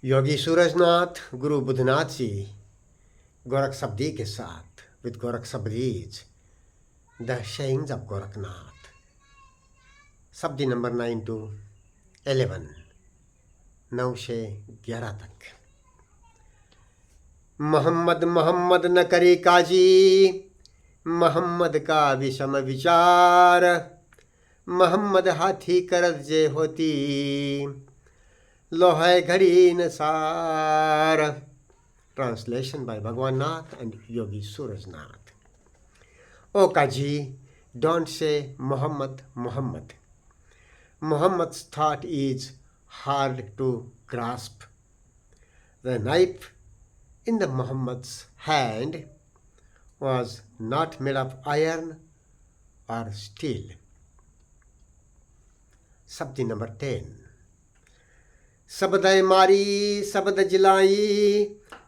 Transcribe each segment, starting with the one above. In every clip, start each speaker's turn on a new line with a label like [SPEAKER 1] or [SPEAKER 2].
[SPEAKER 1] योगी सूरजनाथ गुरु बुद्धनाथ जी गोरख शब्दी के साथ with Gorakh Sabdis the sayings of Gorakh Nath. Shabdi number 9 to 11, 9 से 11 तक। मोहम्मद मोहम्मद न करी काजी, मोहम्मद का विषम विचार, मोहम्मद हाथी करद जे होती, lohai ghaṛī न sārã। Translation by Bhagwan Nath and Yogi Surajnath. O Kājī, don't say Muhammad, Muhammad. Muhammad's thought is hard to grasp. The knife in the Muhammad's hand was not made of iron or steel. Sabdi number 10. sabadãĩ mārī sabad jilāī,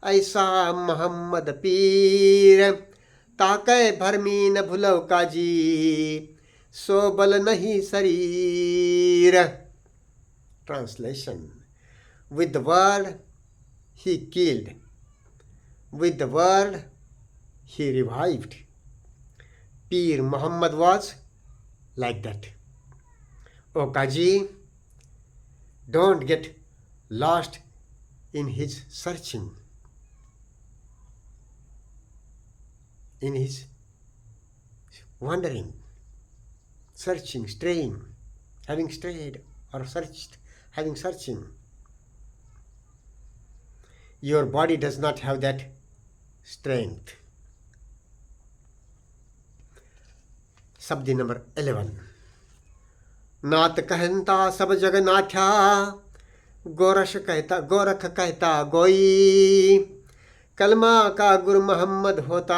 [SPEAKER 1] aisā mahammada pīrã, tākai bharami न bhūlau kājī, so bala nahī sarīrã। Translation: with the word he killed, with the word he revived. Pir Muhammad was like that. O Kājī, don't get lost in his searching, in his wandering, searching, straying, having strayed or searched, having searching. Your body does not have that strength. Sabdi number 11. नाथ कहता सब जग नाथ्या, गोरख कहता गोई, कलमा का गुरु मोहम्मद होता,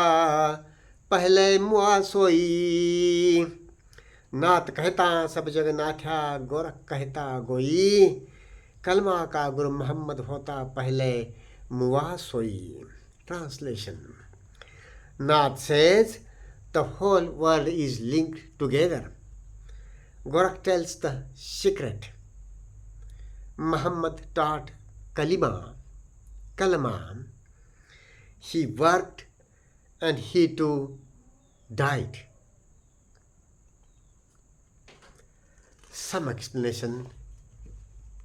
[SPEAKER 1] पहले मुआ सोई। नाथ कहता सब जग नाथ्या, गोरख कहता गोई, कलमा का गुरु मोहम्मद होता, पहले मुआ सोई। Translation: Nath says the whole world is linked together. Gorakh tells the secret. Muhammad taught kalima. He worked and he too died. Some explanation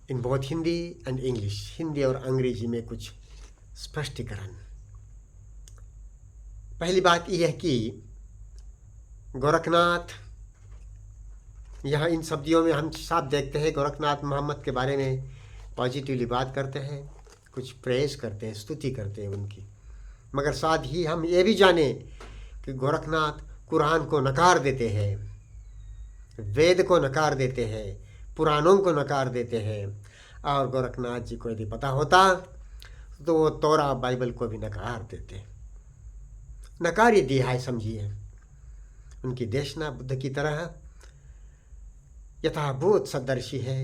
[SPEAKER 1] in both Hindi and English. Hindi और अंग्रेजी में कुछ स्पष्टीकरण। पहली बात यह है कि गोरखनाथ, यहाँ इन शब्दियों में हम साफ देखते हैं गोरखनाथ मोहम्मद के बारे में पॉजिटिवली बात करते हैं, कुछ प्रेज करते हैं, स्तुति करते हैं उनकी, मगर साथ ही हम ये भी जाने कि गोरखनाथ कुरान को नकार देते हैं, वेद को नकार देते हैं, पुराणों को नकार देते हैं, और गोरखनाथ जी को यदि पता होता तो वो तोरा बाइबल को भी नकार देते। नकार ही दिया है समझिए। उनकी देशना बुद्ध की तरह यथाभूत सदर्शी है,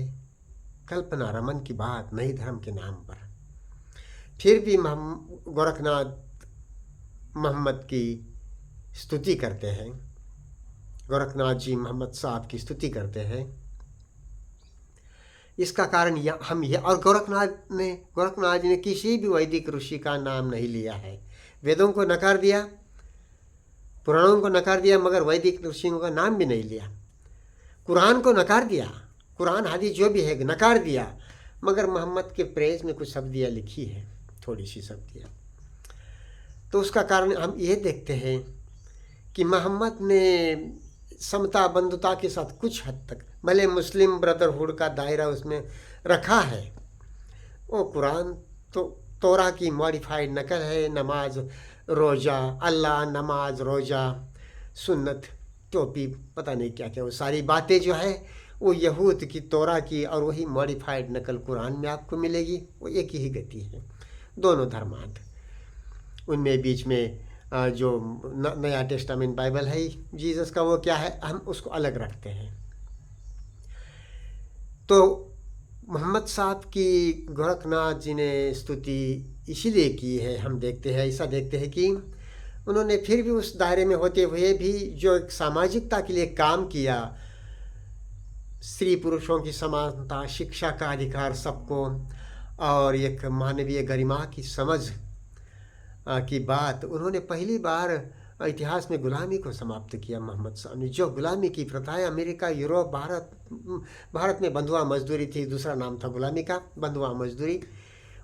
[SPEAKER 1] कल्पना रमन की बात नहीं धर्म के नाम पर। फिर भी गोरखनाथ मोहम्मद की स्तुति करते हैं, गोरखनाथ जी मोहम्मद साहब की स्तुति करते हैं। इसका कारण हम ये, और गोरखनाथ जी ने किसी भी वैदिक ऋषि का नाम नहीं लिया है। वेदों को नकार दिया, पुराणों को नकार दिया, मगर वैदिक ऋषियों का नाम भी नहीं लिया। कुरान को नकार दिया, कुरान हदीस जो भी है नकार दिया, मगर मोहम्मद के प्रेज में कुछ शब्दियाँ लिखी है, थोड़ी सी शब्दियाँ। तो उसका कारण हम ये देखते हैं कि मोहम्मद ने समता बंधुता के साथ कुछ हद तक, भले मुस्लिम ब्रदरहुड का दायरा उसमें रखा है, वो कुरान तो तोरा की मॉडिफाइड नकल है। नमाज रोज़ा, अल्लाह, नमाज रोज़ा, सुन्नत, टोपी, पता नहीं क्या क्या, वो सारी बातें जो है वो यहूद की तोरा की, और वही मॉडिफाइड नकल कुरान में आपको मिलेगी। वो एक ही गति है, दोनों धर्मांत। उनमें बीच में जो नया टेस्टामेंट बाइबल है जीसस का, वो क्या है, हम उसको अलग रखते हैं। तो मोहम्मद साहब की गोरखनाथ जी ने स्तुति इसीलिए की है, हम देखते हैं, ऐसा देखते हैं कि उन्होंने फिर भी उस दायरे में होते हुए भी जो एक सामाजिकता के लिए काम किया, स्त्री पुरुषों की समानता, शिक्षा का अधिकार सबको, और एक मानवीय गरिमा की समझ की बात, उन्होंने पहली बार इतिहास में गुलामी को समाप्त किया। मोहम्मद साहब ने जो गुलामी की प्रथाएं अमेरिका, यूरोप, भारत में बंधुआ मजदूरी थी, दूसरा नाम था गुलामी का, बंधुआ मजदूरी,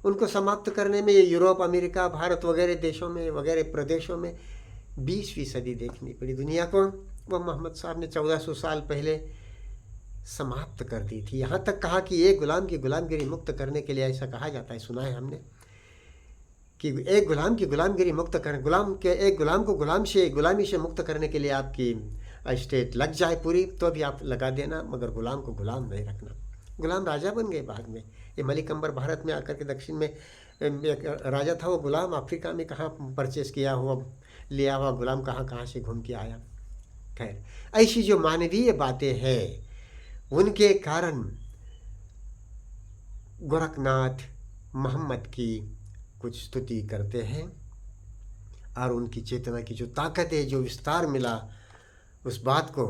[SPEAKER 1] उनको समाप्त करने में यूरोप, अमेरिका, भारत वगैरह देशों में, वगैरह प्रदेशों में 20वीं सदी देखनी पड़ी दुनिया को। वो मोहम्मद साहब ने 1400 साल पहले समाप्त कर दी थी। यहाँ तक कहा कि एक गुलाम की गुलामगिरी मुक्त करने के लिए, ऐसा कहा जाता है, सुना है हमने, कि एक गुलाम की गुलामगिरी मुक्त कर, एक गुलाम को गुलामी से मुक्त करने के लिए आपकी स्टेट लग जाए पूरी तो भी आप लगा देना, मगर गुलाम को गुलाम नहीं रखना। गुलाम राजा बन गए बाद में। ये मलिक अंबर भारत में आकर के दक्षिण में एक राजा था, वो गुलाम अफ्रीका में कहाँ परचेस किया हुआ, लिया हुआ गुलाम कहाँ से घूम के आया। खैर, ऐसी जो मानवीय बातें हैं उनके कारण गोरखनाथ मोहम्मद की कुछ स्तुति करते हैं और उनकी चेतना की जो ताकत है, जो विस्तार मिला उस बात को,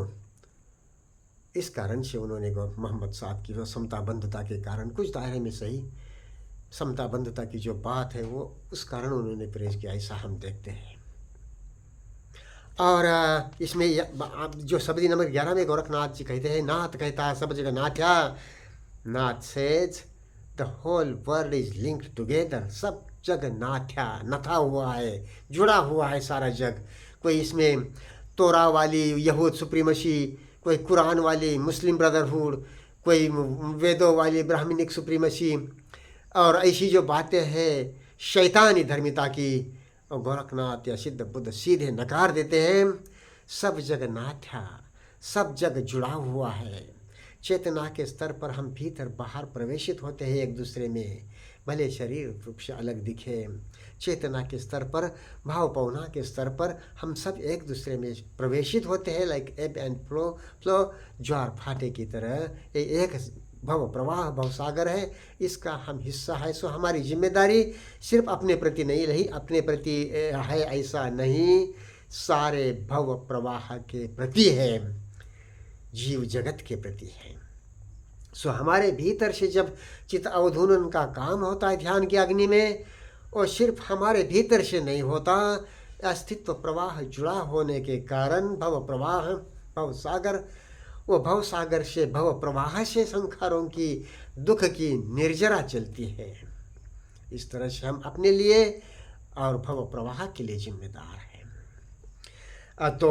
[SPEAKER 1] इस कारण से उन्होंने मोहम्मद साहब की वो समता बंधुता के कारण, कुछ दायरे में सही, समता बंधुता की जो बात है वो उस कारण उन्होंने प्रेज किया, ऐसा हम देखते हैं। और इसमें जो सबदी नंबर 11 में गोरखनाथ जी कहते हैं, नाथ कहता सब जगह नाथ्या, Nath says the whole world is linked together, सब जग नाथ्या, नथा हुआ है, जुड़ा हुआ है सारा जग। कोई इसमें तोरा वाली यहूद सुप्रीमसी, कोई कुरान वाली मुस्लिम ब्रदरहुड, कोई वेदों वाली ब्राह्मणिक सुप्रीमसी, और ऐसी जो बातें हैं शैतानी धर्मिता की, और गोरखनाथ या सिद्ध बुद्ध सीधे नकार देते हैं। सब जग नाथ्या, सब जग जुड़ा हुआ है। चेतना के स्तर पर हम भीतर बाहर प्रवेशित होते हैं एक दूसरे में, भले शरीर रूप से अलग दिखे। चेतना के स्तर पर, भाव भावना के स्तर पर हम सब एक दूसरे में प्रवेशित होते हैं, लाइक एब एंड फ्लो, ज्वार फाटे की तरह। ये एक भव प्रवाह, भव सागर है, इसका हम हिस्सा है। सो हमारी जिम्मेदारी सिर्फ अपने प्रति नहीं रही, अपने प्रति है ऐसा नहीं, सारे भव प्रवाह के प्रति है, जीव जगत के प्रति है। सो हमारे भीतर से जब चित्त अवधूनन का काम होता है ध्यान की अग्नि में, और सिर्फ हमारे भीतर से नहीं होता, अस्तित्व प्रवाह जुड़ा होने के कारण भव प्रवाह, भव सागर, वो भव सागर से, भव प्रवाह से संखारों की दुख की निर्जरा चलती है। इस तरह से हम अपने लिए और भव प्रवाह के लिए जिम्मेदार हैं। तो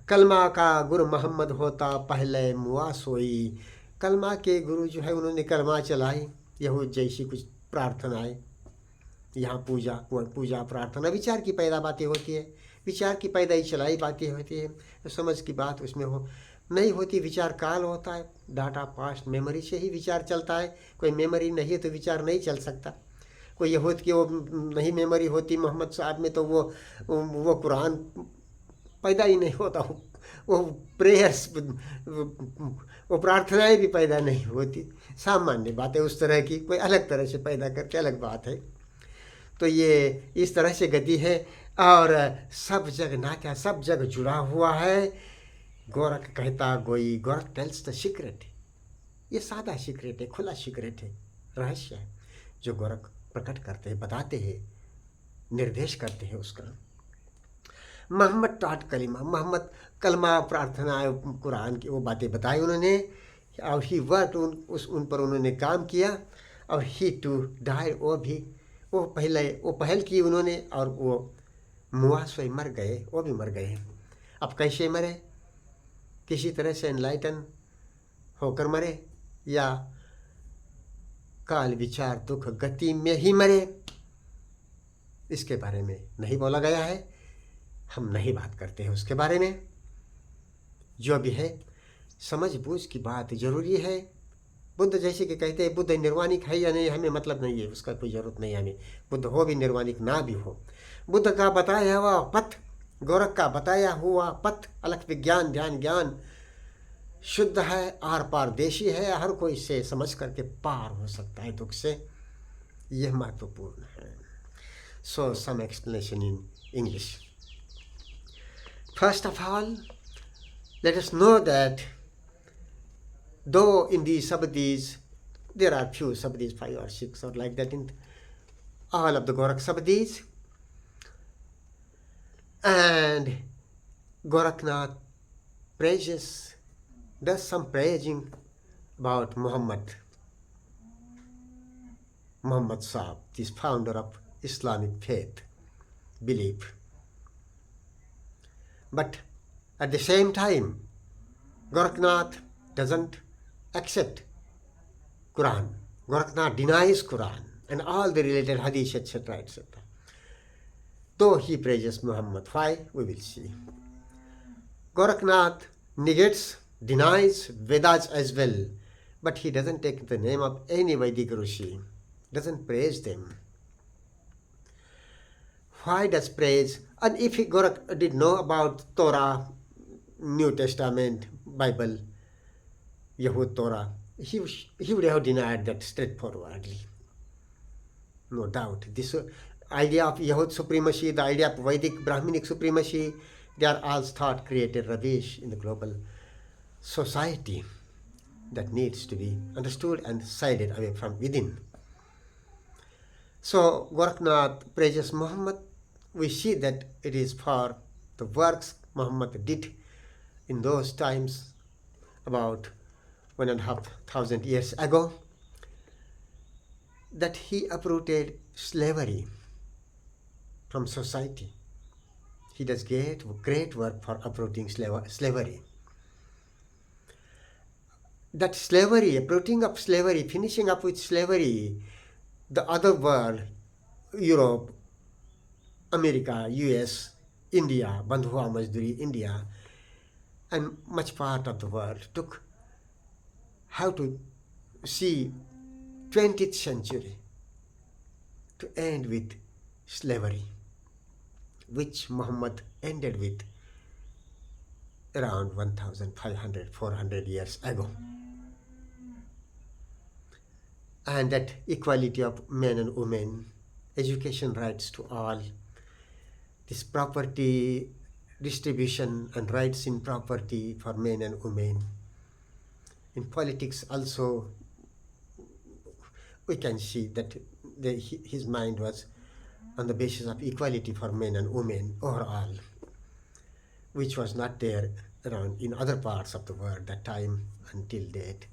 [SPEAKER 1] कलमा का गुरु मोहम्मद होता पहले मुआ सोई, कलमा के गुरु जो है उन्होंने कलमा चलाई, यहूद जैसी कुछ प्रार्थनाएं, यहाँ पूजा प्रार्थना विचार की पैदा बातें होती है, विचार की पैदा ही चलाई बातें होती है, तो समझ की बात उसमें हो नहीं होती। विचार काल होता है, डाटा पास्ट मेमोरी से ही विचार चलता है, कोई मेमोरी नहीं है तो विचार नहीं चल सकता। कोई यहूद की वो नहीं मेमोरी होती मोहम्मद साहब में तो वो कुरान पैदा ही नहीं होता, वो प्रेयर्स, वो प्रार्थनाएं भी पैदा नहीं होती। सामान्य बात है उस तरह की, कोई अलग तरह से पैदा करके अलग बात है। तो ये इस तरह से गति है। और सब जग नाथ्या, सब जग जुड़ा हुआ है। गोरख कहता गोई, गोरख टेल्स द सीक्रेट, ये सादा सीक्रेट है, खुला सीक्रेट है, रहस्य है जो गोरख प्रकट करते हैं, बताते हैं, निर्देश करते हैं उसका। मोहम्मद टॉट कलिमा, मोहम्मद कलमा प्रार्थना कुरान की वो बातें बताई उन्होंने, और ही वर्क उन पर उन्होंने काम किया, और ही टू डाई, वो पहल की उन्होंने, और वो मुआसवे मर गए, वो भी मर गए। अब कैसे मरे? किसी तरह से एनलाइटन होकर मरे, या काल विचार दुख गति में ही मरे, इसके बारे में नहीं बोला गया है, हम नहीं बात करते हैं उसके बारे में। जो भी है समझ बूझ की बात जरूरी है। बुद्ध जैसे कि कहते हैं बुद्ध निर्वाणिक है या नहीं, हमें मतलब नहीं है, उसका कोई ज़रूरत नहीं है हमें, बुद्ध हो भी निर्वाणिक ना भी हो। बुद्ध का बताया हुआ पथ, गोरख का बताया हुआ पथ, अलख विज्ञान ध्यान ज्ञान शुद्ध है, आर पार देशी है, हर कोई इसे समझ करके पार हो सकता है दुख से, यह महत्वपूर्ण है। So some explanation in English. First of all, let us know that though in these sabadis there are few Sabadis, 5 or 6 or like that in all of the Gorakh Sabadis. And Gorakh Nath praises, does some praising about Muhammad Sahib, this founder of Islamic faith, belief. But at the same time, Gorakh Nath doesn't accept Quran. Gorakh Nath denies Quran and all the related hadith, etc., etc. Though he praises Muhammad. Why? We will see. Gorakh Nath negates, denies Vedas as well, but he doesn't take the name of any Vedic Rishi, doesn't praise them. Why does praise? And if Gorakh did know about Torah, New Testament, Bible, Yahud Torah, he would have denied that straightforwardly. No doubt. This idea of Yahud supremacy, the idea of Vedic Brahminic supremacy, they are all thought created rubbish in the global society that needs to be understood and sided away from within. So Gorakh Nath praises Muhammad. We see that it is for the works Muhammad did in those times, about 1,500 years ago, that he uprooted slavery from society. He does great work for uprooting slavery. That slavery, uprooting of slavery, finishing up with slavery, the other world, Europe, America, US, India, Bandhua Mazduri, India, and much part of the world took how to see 20th century to end with slavery, which Muhammad ended with around 1,500, 400 years ago. And that equality of men and women, education rights to all, this property distribution and rights in property for men and women. In politics also, we can see that his mind was on the basis of equality for men and women overall, which was not there around in other parts of the world that time until date,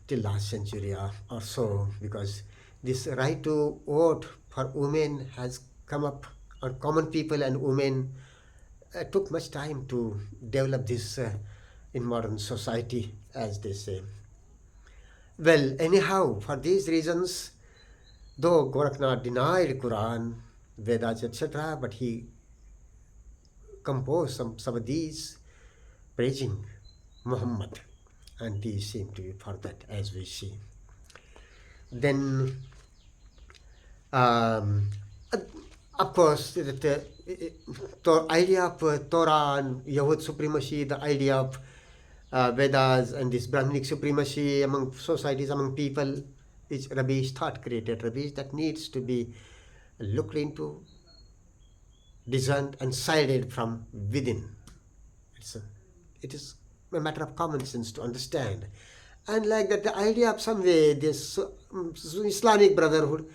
[SPEAKER 1] till last century or so, because this right to vote for women has come up, or common people and women took much time to develop this in modern society, as they say. Well, anyhow, for these reasons, though Gorakh Nath denied Quran, Vedas, etc., but he composed some of these praising Muhammad, and these seem to be for that, as we see. Then, of course, the idea of Torah and Yahud supremacy, the idea of Vedas and this Brahminic supremacy among societies, among people, is rubbish, thought created rubbish that needs to be looked into, discerned and sided from within. It is a matter of common sense to understand. And like that, the idea of some way, this Islamic brotherhood,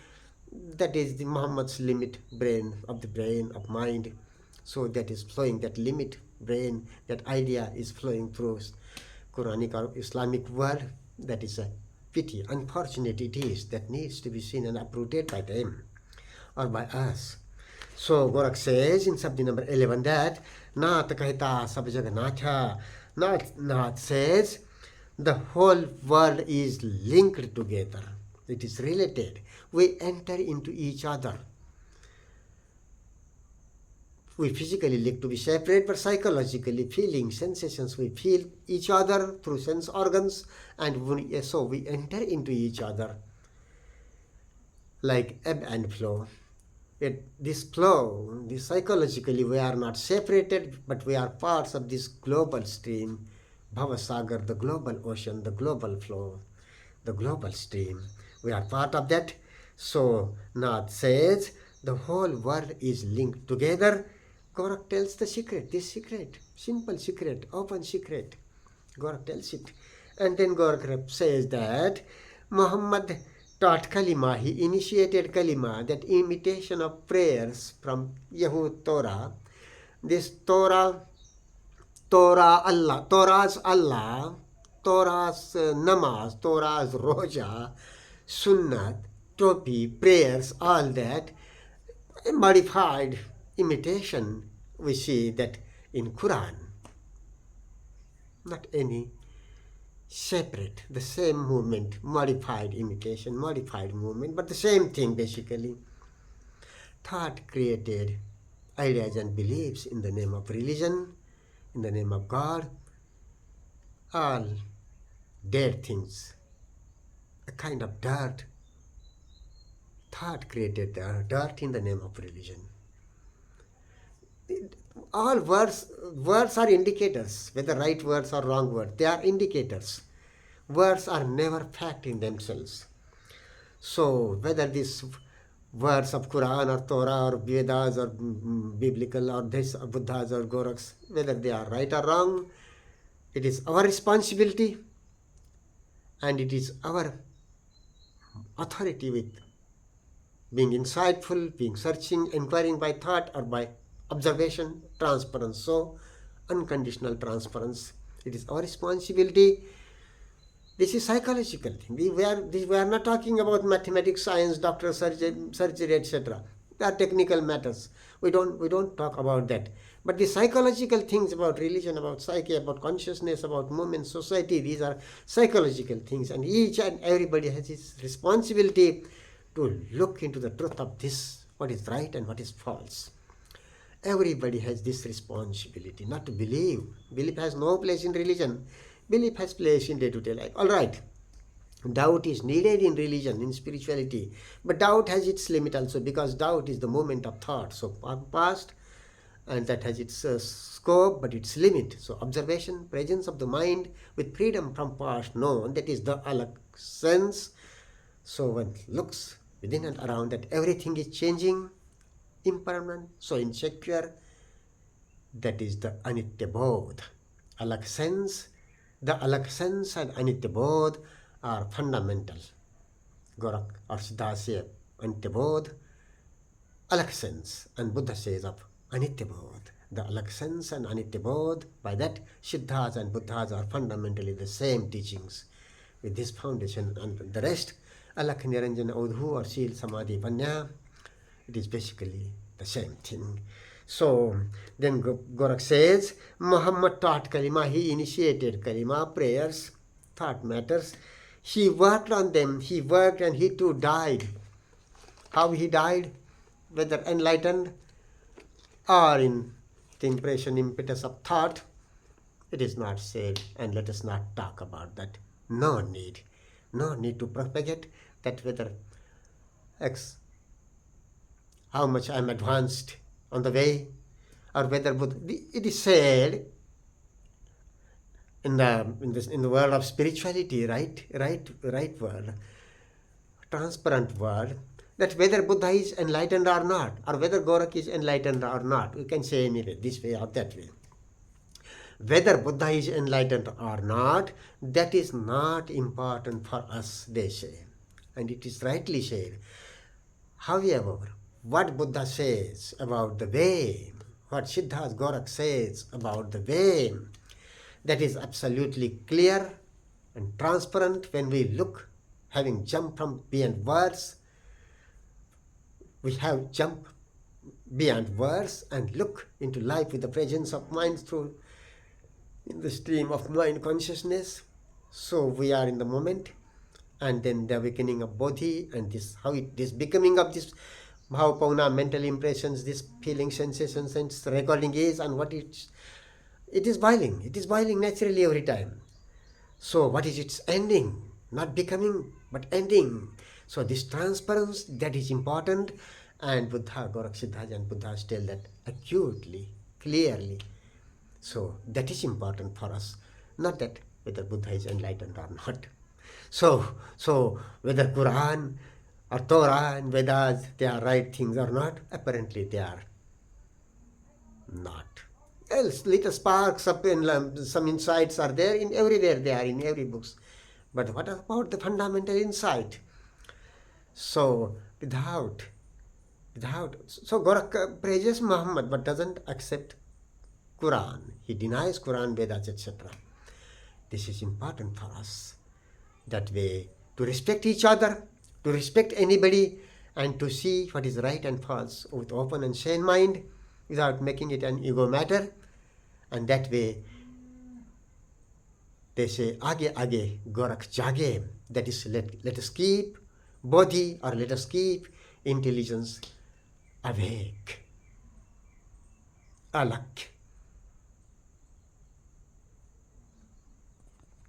[SPEAKER 1] that is the Muhammad's limit brain of mind. So that is flowing, that limit brain, that idea is flowing through Quranic or Islamic world. That is a pity. Unfortunate it is, that needs to be seen and uprooted by them or by us. So Gorakh says in Sabdi number 11 that Nath kahita sab jag natha. Nath says the whole world is linked together. It is related. We enter into each other. We physically look to be separate, but psychologically, feelings, sensations, we feel each other through sense organs, and so we enter into each other like ebb and flow. This flow, psychologically, we are not separated, but we are parts of this global stream, Bhavasagar, the global ocean, the global flow, the global stream. We are part of that. So Nath says the whole world is linked together. Gorakh tells the secret, this secret, simple secret, open secret. Gorakh tells it. And then Gorakh says that Muhammad taught kalima, he initiated kalima, that imitation of prayers from Yahud Torah. This Torah, Torah's Allah, Torah's namaz, Torah's roja, sunnat, topi, prayers, all that, modified imitation we see that in Quran. Not any separate, the same movement, modified imitation, modified movement, but the same thing basically. Thought created ideas and beliefs in the name of religion, in the name of God, all dead things, a kind of dirt. Thought created dirt in the name of religion. All words are indicators, whether right words or wrong words, they are indicators. Words are never fact in themselves. So whether these words of Quran or Torah or Vedas or biblical or this or Buddhas or Gorakhs, whether they are right or wrong, it is our responsibility and it is our authority with being insightful, being searching, inquiring by thought or by observation, transference. So, unconditional transference. It is our responsibility. This is psychological thing. We are not talking about mathematics, science, doctor, surgery, etc. They are technical matters. We don't talk about that. But the psychological things about religion, about psyche, about consciousness, about movement, society, these are psychological things. And each and everybody has his responsibility to look into the truth of this, what is right and what is false. Everybody has this responsibility, not to believe. Belief has no place in religion. Belief has place in day-to-day life. All right. Doubt is needed in religion, in spirituality. But doubt has its limit also, because doubt is the moment of thought. So past, and that has its scope, but its limit. So observation, presence of the mind with freedom from past known, that is the alak sense. So one looks within and around that everything is changing, impermanent, so insecure. That is the anitya bodh. Alak sense, the alak sense and anitya bodh are fundamental. Gorakh or Siddha say anitya bodh, alak sense, and Buddha says of anitya bodh. The alak sense and anitya bodh, by that Siddhas and Buddhas are fundamentally the same teachings. With this foundation and the rest, alak niranjana audhu or sil samadhi panya, it is basically the same thing. So then Gorakh says, Muhammad taught kalima, he initiated kalima, prayers, thought matters. He worked on them, he worked and he too died. How he died? Whether enlightened or in the impression, impetus of thought, it is not said, and let us not talk about that. No need to propagate that whether how much I am advanced on the way, or whether Buddha. It is said in the world of spirituality, right word, transparent word, that whether Buddha is enlightened or not, or whether Gorakh is enlightened or not, we can say anyway, this way or that way. Whether Buddha is enlightened or not, that is not important for us, they say. And it is rightly said. However, what Buddha says about the way, what Siddhas Gorakh says about the way, that is absolutely clear and transparent when we look, having jumped from beyond words. We have jumped beyond words and look into life with the presence of mind through in the stream of mind consciousness. So we are in the moment, and then the awakening of bodhi, and this how it is becoming of this bhava mental impressions, this feeling, sensations, and recording is, and what it is boiling. It is boiling naturally every time. So what is its ending? Not becoming, but ending. So this transparency, that is important, and Buddha, Gorakh, Siddhas and Buddhas tell that acutely, clearly. So that is important for us, not that whether Buddha is enlightened or not. So whether Quran or Torah and Vedas, they are right things or not, apparently they are not. else. Little sparks up in some insights are there in everywhere. They are in every books. But what about the fundamental insight? So without, so Gorakh praises Muhammad but doesn't accept Quran. He denies Quran, Vedas, etc. This is important for us. That way, to respect each other, to respect anybody, and to see what is right and false with open and sane mind, without making it an ego matter. And that way, they say, Age Age Gorakh Jage. That is, let us keep bodhi, or let us keep intelligence awake. Alak.